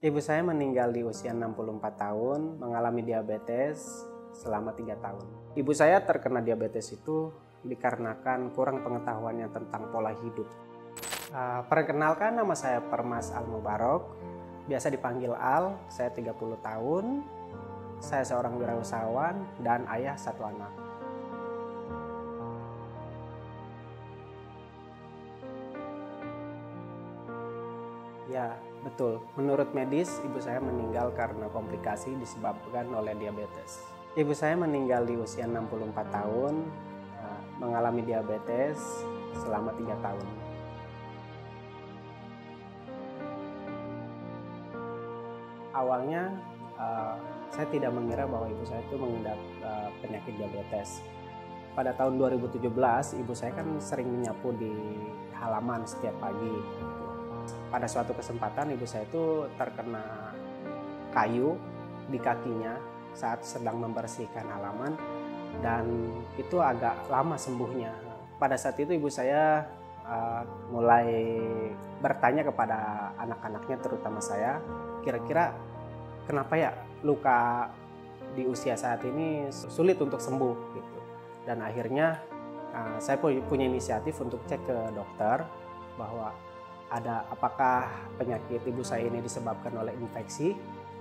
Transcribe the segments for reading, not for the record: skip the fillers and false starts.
Ibu saya meninggal di usia 64 tahun, mengalami diabetes selama 3 tahun. Ibu saya terkena diabetes itu dikarenakan kurang pengetahuannya tentang pola hidup. Perkenalkan, nama saya Permas Al-Mubarok, biasa dipanggil Al, saya 30 tahun, saya seorang wirausahawan dan ayah 1 anak. Ya, betul. Menurut medis, ibu saya meninggal karena komplikasi disebabkan oleh diabetes. Ibu saya meninggal di usia 64 tahun, mengalami diabetes selama 3 tahun. Awalnya, saya tidak mengira bahwa ibu saya itu mengidap penyakit diabetes. Pada tahun 2017, ibu saya kan sering menyapu di halaman setiap pagi. Pada suatu kesempatan ibu saya itu terkena kayu di kakinya saat sedang membersihkan halaman dan itu agak lama sembuhnya. Pada saat itu ibu saya mulai bertanya kepada anak-anaknya, terutama saya, kira-kira kenapa ya luka di usia saat ini sulit untuk sembuh gitu. Dan akhirnya saya punya inisiatif untuk cek ke dokter bahwa apakah penyakit ibu saya ini disebabkan oleh infeksi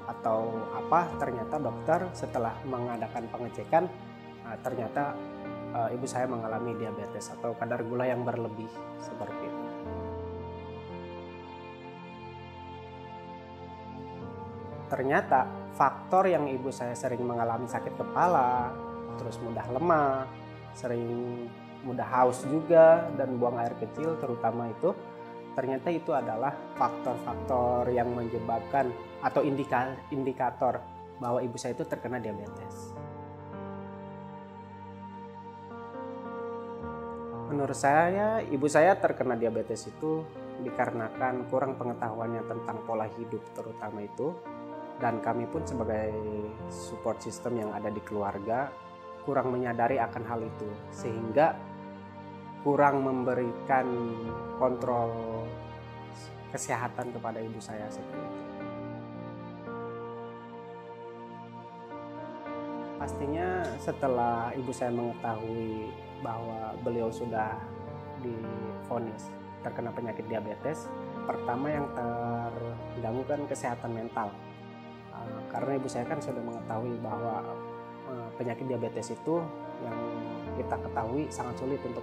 atau apa. Ternyata dokter setelah mengadakan pengecekan ternyata ibu saya mengalami diabetes atau kadar gula yang berlebih seperti itu. Ternyata faktor yang ibu saya sering mengalami sakit kepala, terus mudah lemah, sering mudah haus juga dan buang air kecil terutama itu, ternyata itu adalah faktor-faktor yang menyebabkan atau indikator bahwa ibu saya itu terkena diabetes. Menurut saya, ibu saya terkena diabetes itu dikarenakan kurang pengetahuannya tentang pola hidup terutama itu, dan kami pun sebagai support system yang ada di keluarga kurang menyadari akan hal itu sehingga kurang memberikan kontrol kesehatan kepada ibu saya seperti itu. Pastinya setelah ibu saya mengetahui bahwa beliau sudah divonis terkena penyakit diabetes, pertama yang terganggu kan kesehatan mental. Karena ibu saya kan sudah mengetahui bahwa penyakit diabetes itu yang kita ketahui sangat sulit untuk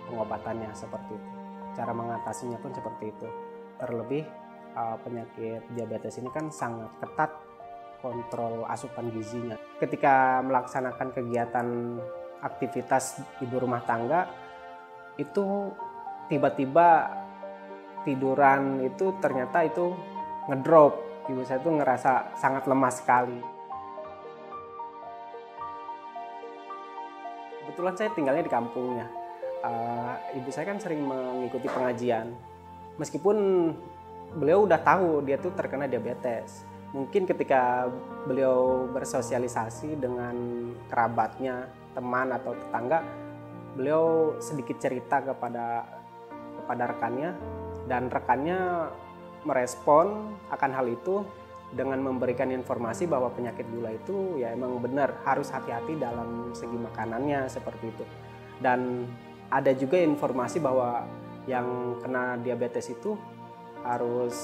pengobatannya seperti itu. Cara mengatasinya pun seperti itu. Terlebih penyakit diabetes ini kan sangat ketat kontrol asupan gizinya. Ketika melaksanakan kegiatan aktivitas ibu rumah tangga itu tiba-tiba tiduran itu ternyata itu ngedrop. Ibu saya tuh ngerasa sangat lemah sekali. Kebetulan saya tinggalnya di kampungnya. Ibu saya kan sering mengikuti pengajian. Meskipun beliau udah tahu dia tuh terkena diabetes. Mungkin ketika beliau bersosialisasi dengan kerabatnya, teman atau tetangga, beliau sedikit cerita kepada rekannya dan rekannya merespon akan hal itu dengan memberikan informasi bahwa penyakit gula itu ya emang benar harus hati-hati dalam segi makanannya seperti itu. Dan ada juga informasi bahwa yang kena diabetes itu harus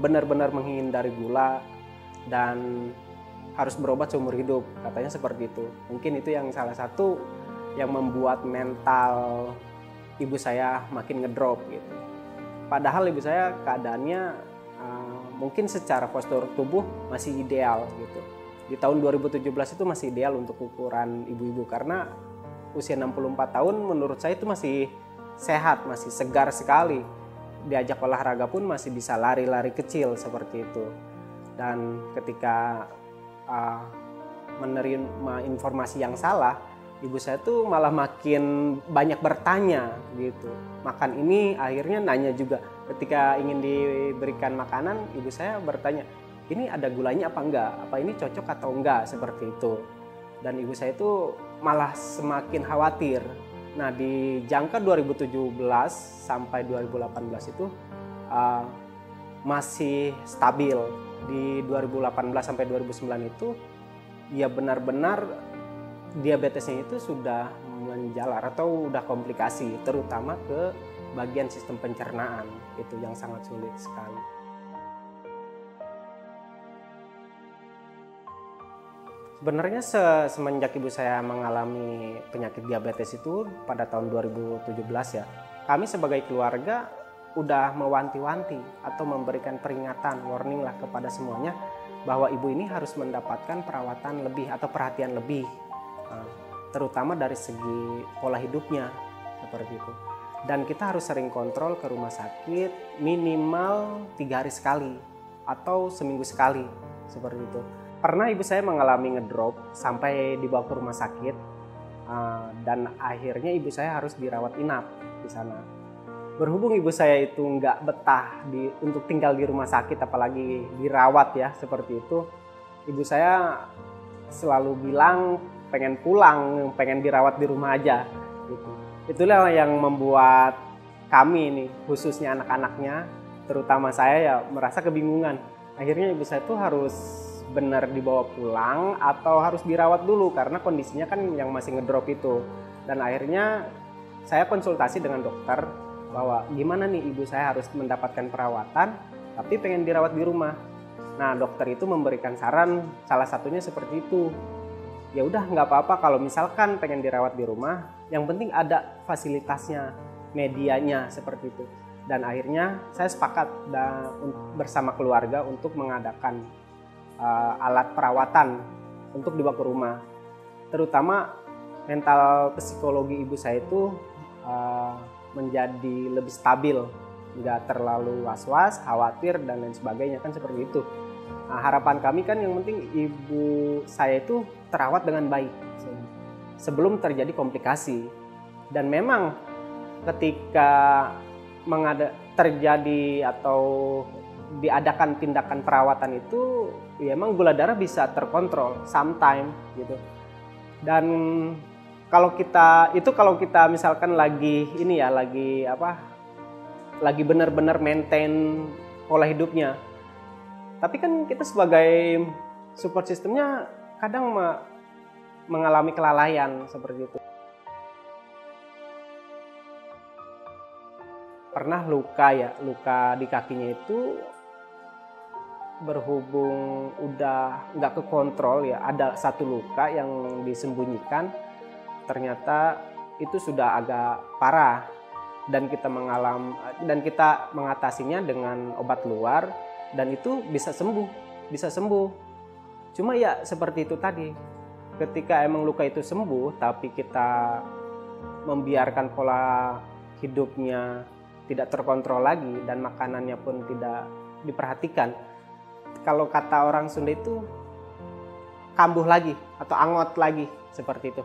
benar-benar menghindari gula dan harus berobat seumur hidup, katanya seperti itu. Mungkin itu yang salah satu yang membuat mental ibu saya makin ngedrop gitu. Padahal ibu saya keadaannya mungkin secara postur tubuh masih ideal gitu. Di tahun 2017 itu masih ideal untuk ukuran ibu-ibu karena usia 64 tahun menurut saya itu masih sehat, masih segar sekali. Diajak olahraga pun masih bisa lari-lari kecil seperti itu. Dan ketika menerima informasi yang salah, ibu saya tuh malah makin banyak bertanya gitu. Makan ini akhirnya nanya juga. Ketika ingin diberikan makanan, ibu saya bertanya, ini ada gulanya apa enggak? Apa ini cocok atau enggak? Seperti itu. Dan ibu saya itu malah semakin khawatir. Nah, di jangka 2017 sampai 2018 itu masih stabil. Di 2018 sampai 2009 itu ya benar-benar diabetesnya itu sudah menjalar atau udah komplikasi, terutama ke bagian sistem pencernaan, itu yang sangat sulit sekali. Sebenarnya semenjak ibu saya mengalami penyakit diabetes itu pada tahun 2017 ya, kami sebagai keluarga udah mewanti-wanti atau memberikan peringatan, warning lah kepada semuanya bahwa ibu ini harus mendapatkan perawatan lebih atau perhatian lebih, terutama dari segi pola hidupnya seperti itu. Dan kita harus sering kontrol ke rumah sakit minimal 3 hari sekali atau seminggu sekali seperti itu. Pernah ibu saya mengalami ngedrop sampai dibawa ke rumah sakit, dan akhirnya ibu saya harus dirawat inap di sana. Berhubung ibu saya itu nggak betah untuk tinggal di rumah sakit, apalagi dirawat ya seperti itu, ibu saya selalu bilang pengen pulang, pengen dirawat di rumah aja gitu. Itulah yang membuat kami nih, khususnya anak-anaknya, terutama saya ya merasa kebingungan. Akhirnya ibu saya tuh harus benar dibawa pulang atau harus dirawat dulu karena kondisinya kan yang masih ngedrop itu. Dan akhirnya saya konsultasi dengan dokter bahwa gimana nih ibu saya harus mendapatkan perawatan tapi pengen dirawat di rumah. Nah, dokter itu memberikan saran salah satunya seperti itu. Ya udah, nggak apa-apa kalau misalkan pengen dirawat di rumah, yang penting ada fasilitasnya, medianya seperti itu. Dan akhirnya saya sepakat bersama keluarga untuk mengadakan alat perawatan untuk dibawa ke rumah. Terutama mental psikologi ibu saya itu menjadi lebih stabil, nggak terlalu was-was, khawatir dan lain sebagainya, kan seperti itu. Nah, harapan kami kan yang penting ibu saya itu terawat dengan baik sebelum terjadi komplikasi. Dan memang ketika terjadi atau diadakan tindakan perawatan itu, ya emang gula darah bisa terkontrol sometime gitu. Dan kalau kita misalkan lagi benar-benar maintain pola hidupnya. Tapi kan kita sebagai support sistemnya kadang mengalami kelalaian seperti itu. Pernah luka di kakinya itu berhubung udah nggak kekontrol ya, ada satu luka yang disembunyikan, ternyata itu sudah agak parah dan kita mengatasinya dengan obat luar dan itu bisa sembuh. Cuma ya seperti itu tadi, ketika emang luka itu sembuh tapi kita membiarkan pola hidupnya tidak terkontrol lagi dan makanannya pun tidak diperhatikan, kalau kata orang Sunda itu kambuh lagi atau angot lagi seperti itu.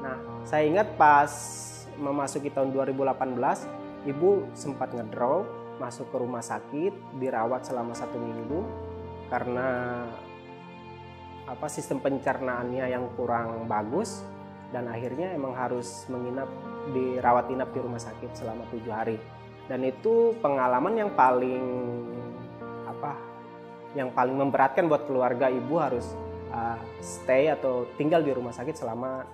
Nah, saya ingat pas memasuki tahun 2018, ibu sempat ngedrop, masuk ke rumah sakit, dirawat selama 1 minggu karena sistem pencernaannya yang kurang bagus, dan akhirnya emang harus dirawat inap di rumah sakit selama 7 hari. Dan itu pengalaman yang paling memberatkan buat keluarga. Ibu harus stay atau tinggal di rumah sakit selama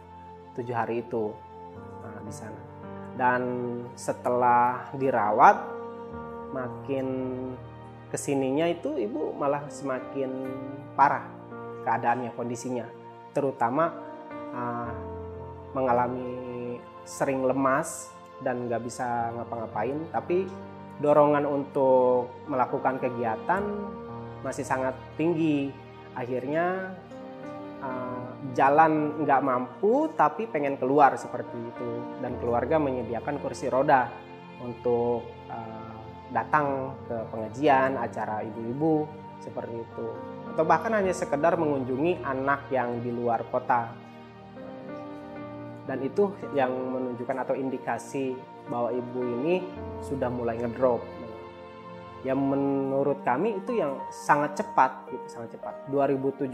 7 hari itu di sana. Dan setelah dirawat, makin kesininya itu ibu malah semakin parah keadaannya, kondisinya. Terutama mengalami sering lemas dan nggak bisa ngapa-ngapain. Tapi dorongan untuk melakukan kegiatan masih sangat tinggi. Akhirnya jalan nggak mampu tapi pengen keluar seperti itu, dan keluarga menyediakan kursi roda untuk datang ke pengajian, acara ibu-ibu seperti itu, atau bahkan hanya sekedar mengunjungi anak yang di luar kota. Dan itu yang menunjukkan atau indikasi bahwa ibu ini sudah mulai ngedrop. Yang menurut kami itu yang sangat cepat gitu, sangat cepat. 2017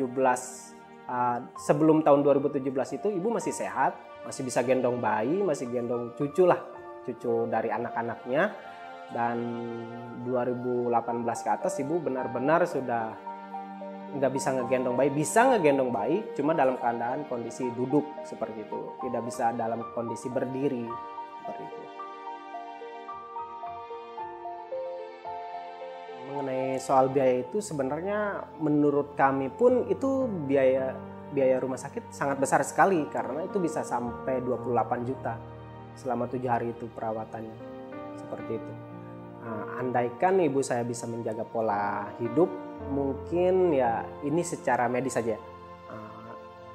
sebelum tahun 2017 itu ibu masih sehat, masih bisa gendong bayi, masih gendong cucu lah. cucu dari anak-anaknya, dan 2018 ke atas ibu benar-benar sudah nggak bisa ngegendong bayi. Bisa ngegendong bayi, cuma dalam keadaan kondisi duduk seperti itu, tidak bisa dalam kondisi berdiri seperti itu. Mengenai soal biaya itu sebenarnya menurut kami pun itu biaya rumah sakit sangat besar sekali, karena itu bisa sampai 28 juta selama 7 hari itu perawatannya seperti itu. Andaikan ibu saya bisa menjaga pola hidup, mungkin ya ini secara medis saja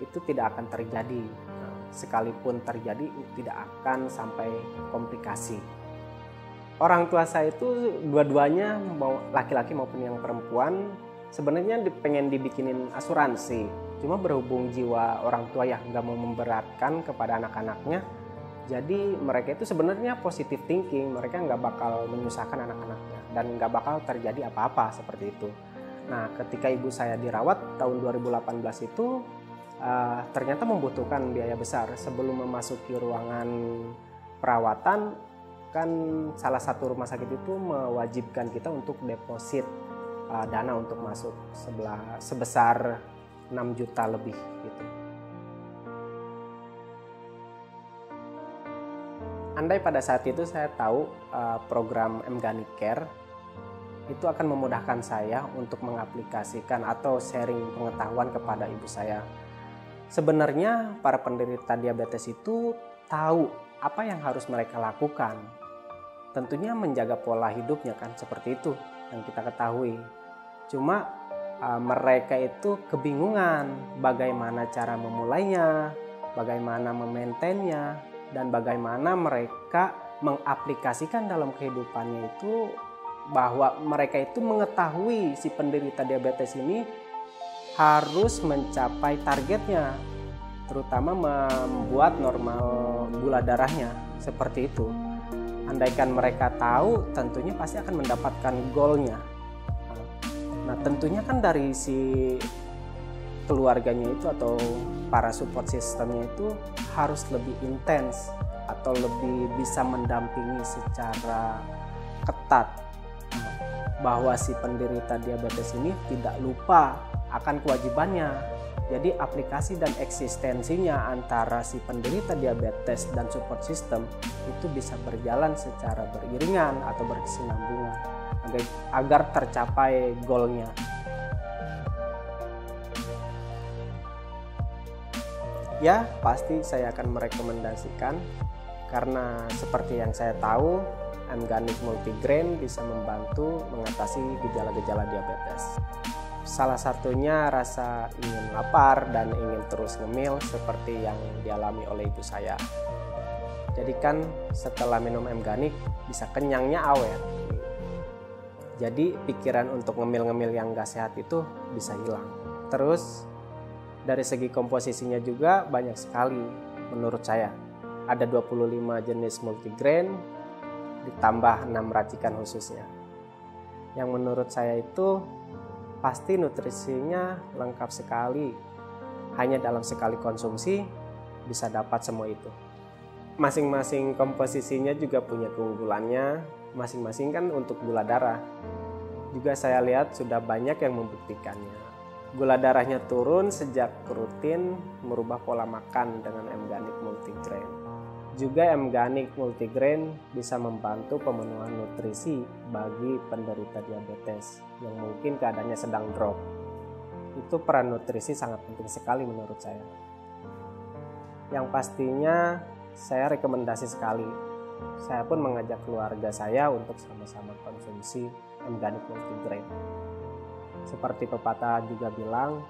itu tidak akan terjadi. Sekalipun terjadi tidak akan sampai komplikasi. Orang tua saya itu dua-duanya, mau laki-laki maupun yang perempuan, sebenarnya pengen dibikinin asuransi. Cuma berhubung jiwa orang tua yang nggak mau memberatkan kepada anak-anaknya, jadi mereka itu sebenarnya positive thinking, mereka nggak bakal menyusahkan anak-anaknya dan nggak bakal terjadi apa-apa seperti itu. Nah, ketika ibu saya dirawat tahun 2018 itu ternyata membutuhkan biaya besar. Sebelum memasuki ruangan perawatan, kan salah satu rumah sakit itu mewajibkan kita untuk deposit dana untuk masuk sebesar 6 juta lebih gitu. Andai pada saat itu saya tahu program Emgani Care itu akan memudahkan saya untuk mengaplikasikan atau sharing pengetahuan kepada ibu saya. Sebenarnya para penderita diabetes itu tahu apa yang harus mereka lakukan. Tentunya menjaga pola hidupnya kan, seperti itu yang kita ketahui. Cuma mereka itu kebingungan bagaimana cara memulainya, bagaimana memaintainnya, dan bagaimana mereka mengaplikasikan dalam kehidupannya itu, bahwa mereka itu mengetahui si penderita diabetes ini harus mencapai targetnya, terutama membuat normal gula darahnya, seperti itu. Andaikan mereka tahu, tentunya pasti akan mendapatkan goalnya. Nah, tentunya kan dari si keluarganya itu atau para support systemnya itu harus lebih intens atau lebih bisa mendampingi secara ketat, bahwa si penderita diabetes ini tidak lupa akan kewajibannya. Jadi aplikasi dan eksistensinya antara si penderita diabetes dan support system itu bisa berjalan secara beriringan atau berkesinambungan agar tercapai goalnya. Ya, pasti saya akan merekomendasikan, karena seperti yang saya tahu, Emganic Multigrain bisa membantu mengatasi gejala-gejala diabetes. Salah satunya rasa ingin lapar dan ingin terus ngemil seperti yang dialami oleh ibu saya. Jadi kan setelah minum Emganic bisa kenyangnya awet. Jadi pikiran untuk ngemil-ngemil yang gak sehat itu bisa hilang. Terus dari segi komposisinya juga banyak sekali menurut saya. Ada 25 jenis multigrain ditambah 6 racikan khususnya. Yang menurut saya itu pasti nutrisinya lengkap sekali. Hanya dalam sekali konsumsi bisa dapat semua itu. Masing-masing komposisinya juga punya keunggulannya. Masing-masing kan untuk gula darah. Juga saya lihat sudah banyak yang membuktikannya. Gula darahnya turun sejak rutin merubah pola makan dengan Emganic Multigrain. Juga Emganic Multigrain bisa membantu pemenuhan nutrisi bagi penderita diabetes yang mungkin keadaannya sedang drop. Itu peran nutrisi sangat penting sekali menurut saya. Yang pastinya saya rekomendasi sekali. Saya pun mengajak keluarga saya untuk sama-sama konsumsi Emganic Multigrain. Seperti pepatah juga bilang,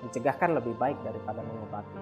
mencegah kan lebih baik daripada mengobati.